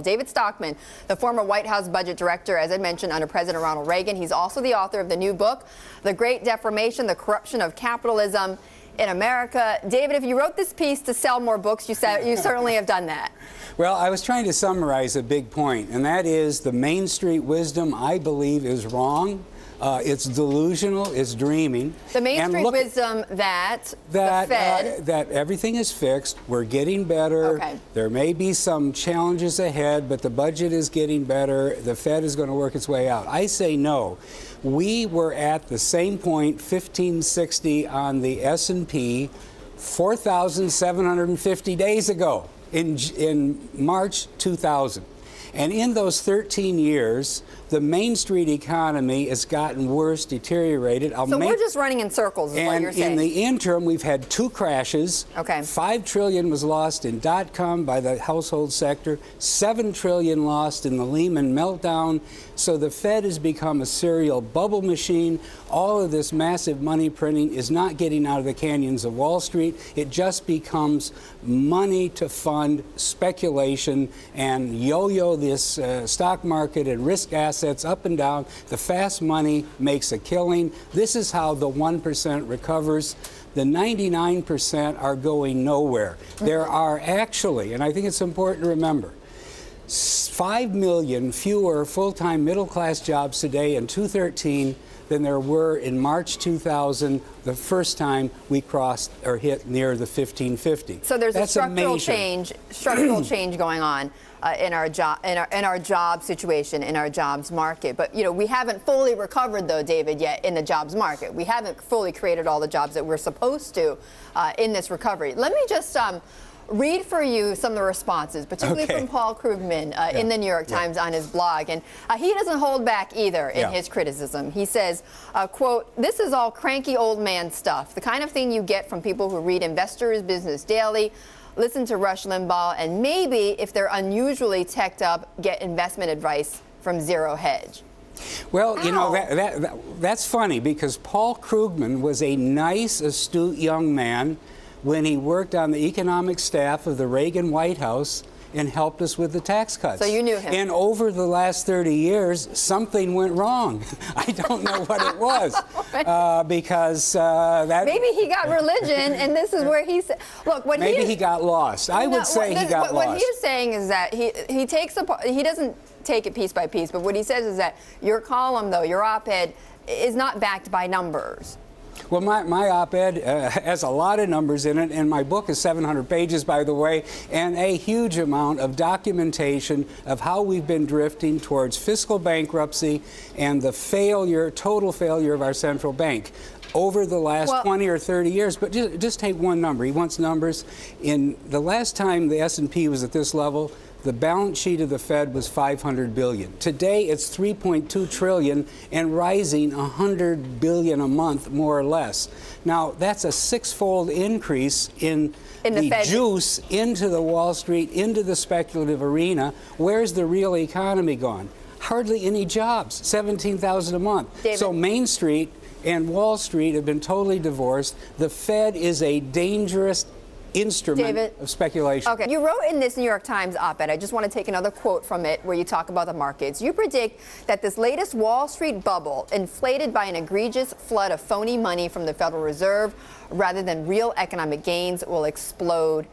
David Stockman, the former White House budget director, as I mentioned, under President Ronald Reagan. He's also the author of the new book, The Great Deformation, The Corruption of Capitalism in America. David, if you wrote this piece to sell more books, you certainly have done that. Well, I was trying to summarize a big point, and that is the Main Street wisdom, I believe, is wrong. It's delusional, it's dreaming. The Main Street wisdom that the Fed... that everything is fixed, we're getting better. Okay. There may be some challenges ahead, but the budget is getting better. The Fed is going to work its way out. I say no. We were at the same point, 1560 on the S&P, 4,750 days ago in March 2000. And in those 13 years, the Main Street economy has gotten worse, deteriorated. So we're just running in circles, is what you're saying. And in the interim, we've had 2 crashes. Okay. $5 trillion was lost in .com by the household sector. $7 trillion lost in the Lehman meltdown. So the Fed has become a serial bubble machine. All of this massive money printing is not getting out of the canyons of Wall Street. It just becomes money to fund speculation and yo-yo this stock market and risk assets up and down. The fast money makes a killing. This is how the 1% recovers. The 99% are going nowhere. There are actually, and I think it's important to remember, 5 million fewer full-time middle-class jobs today in 2013 than there were in March 2000, the first time we crossed or hit near the 1550. So there's a structural change going on in our job situation, in our jobs market. But we haven't fully recovered, though, David, yet in the jobs market. We haven't fully created all the jobs that we're supposed to in this recovery. Let me just read for you some of the responses, particularly from Paul Krugman in the New York Times on his blog. And he doesn't hold back either in his criticism. He says, quote, "This is all cranky old man stuff, the kind of thing you get from people who read Investors Business Daily, listen to Rush Limbaugh, and maybe, if they're unusually teched up, get investment advice from Zero Hedge." Well, that's funny, because Paul Krugman was a nice, astute young man when he worked on the economic staff of the Reagan White House and helped us with the tax cuts. So you knew him. And over the last 30 years, something went wrong. I don't know what it was, because that... Maybe he got religion, and this is where he said, look, what maybe he got lost. I would say he got lost. What he's saying is that he doesn't take it piece by piece, but what he says is that your column, though, your op-ed, is not backed by numbers. Well, my op-ed has a lot of numbers in it, and my book is 700 pages, by the way, and a huge amount of documentation of how we've been drifting towards fiscal bankruptcy and the total failure of our central bank over the last 20 or 30 years. But just take one number. He wants numbers. In the last time the S&P was at this level, the balance sheet of the Fed was $500 billion. Today, it's $3.2 trillion and rising $100 billion a month, more or less. Now, that's a 6-fold increase in the juice into the Wall Street, into the speculative arena. Where's the real economy gone? Hardly any jobs, 17,000 a month. David. So Main Street and Wall Street have been totally divorced. The Fed is a dangerous instrument of speculation. Okay, you wrote in this New York Times op-ed, I just want to take another quote from it, where you talk about the markets. You predict that this latest Wall Street bubble, inflated by an egregious flood of phony money from the Federal Reserve rather than real economic gains, will explode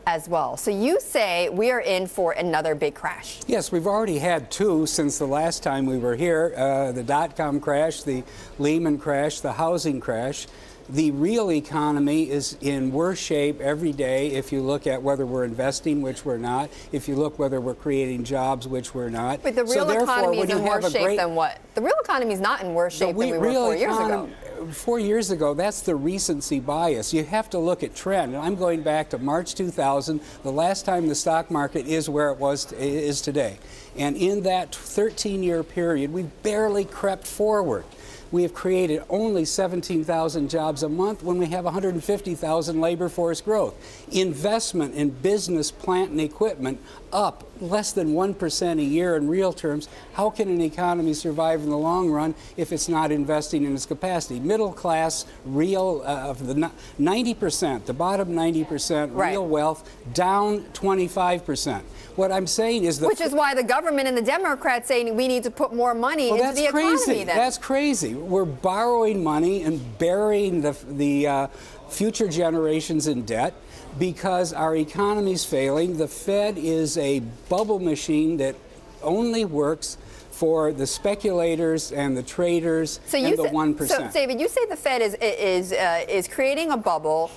as well. So you say we are in for another big crash. Yes, we've already had 2 since the last time we were here, the .com crash, the Lehman crash, the housing crash. The real economy is in worse shape every day if you look at whether we're investing, which we're not, if you look whether we're creating jobs, which we're not. But the real economy is in worse shape than what? The real economy is not in worse shape than we were 4 years ago. 4 years ago, that's the recency bias. You have to look at trend. And I'm going back to March 2000, the last time the stock market is where it is today. And in that 13-year period, we've barely crept forward. We have created only 17,000 jobs a month when we have 150,000 labor force growth. Investment in business, plant, and equipment up less than 1% a year in real terms, how can an economy survive in the long run if it's not investing in its capacity? Middle class, real, of the 90%, the bottom 90%, real wealth, down 25%. What I'm saying is that... Which is why the government and the Democrats saying we need to put more money into the economy then. That's crazy. We're borrowing money and burying the future generations in debt because our economy's failing. The Fed is a bubble machine that only works for the speculators and the traders and the 1%. So, David, you say the Fed is creating a bubble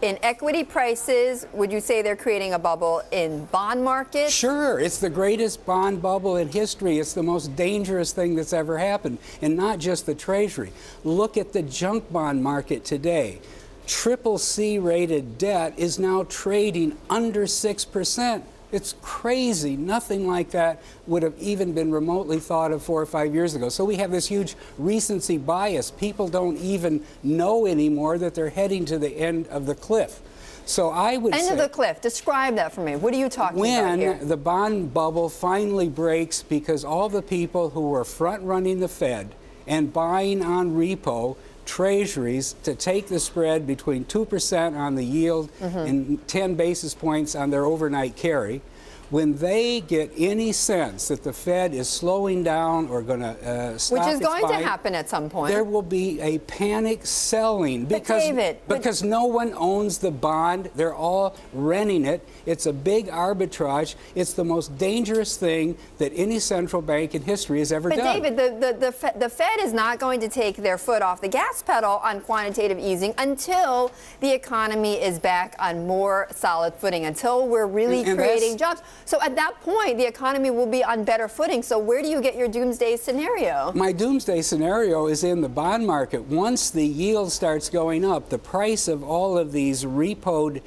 in equity prices. Would you say they're creating a bubble in bond markets? Sure. It's the greatest bond bubble in history. It's the most dangerous thing that's ever happened. And not just the Treasury. Look at the junk bond market today. CCC rated debt is now trading under 6%. It's crazy. Nothing like that would have even been remotely thought of 4 or 5 years ago. So we have this huge recency bias. People don't even know anymore that they're heading to the end of the cliff. So I would say... End of the cliff. Describe that for me. What are you talking about here? When the bond bubble finally breaks because all the people who were front-running the Fed and buying on repo Treasuries to take the spread between 2% on the yield and 10 basis points on their overnight carry, when they get any sense that the Fed is slowing down or going to stop which is going buying, to happen at some point, there will be a panic selling because no one owns the bond. They're all renting it. It's a big arbitrage. It's the most dangerous thing that any central bank in history has ever done. But David, the Fed is not going to take their foot off the gas pedal on quantitative easing until the economy is back on more solid footing, until we're really creating jobs. So at that point, the economy will be on better footing. So where do you get your doomsday scenario? My doomsday scenario is in the bond market. Once the yield starts going up, the price of all of these repoed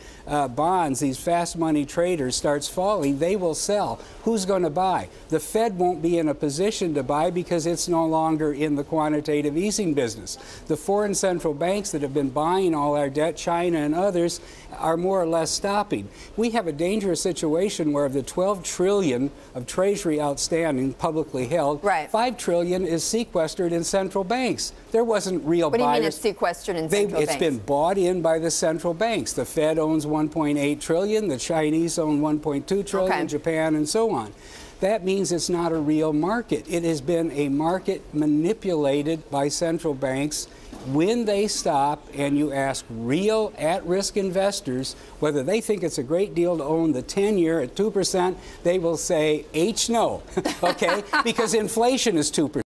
bonds, these fast money traders, starts falling, they will sell. Who's going to buy? The Fed won't be in a position to buy because it's no longer in the quantitative easing business. The foreign central banks that have been buying all our debt, China and others, are more or less stopping. We have a dangerous situation where of the 12 trillion of Treasury outstanding, publicly held, 5 trillion is sequestered in central banks. There wasn't real buyers. What do you mean it's sequestered in central banks? It's been bought in by the central banks. The Fed owns 1.8 trillion, the Chinese own 1.2 trillion, Japan, and so on. That means it's not a real market. It has been a market manipulated by central banks. When they stop and you ask real at-risk investors whether they think it's a great deal to own the 10-year at 2%, they will say, H no, okay? Because inflation is 2%.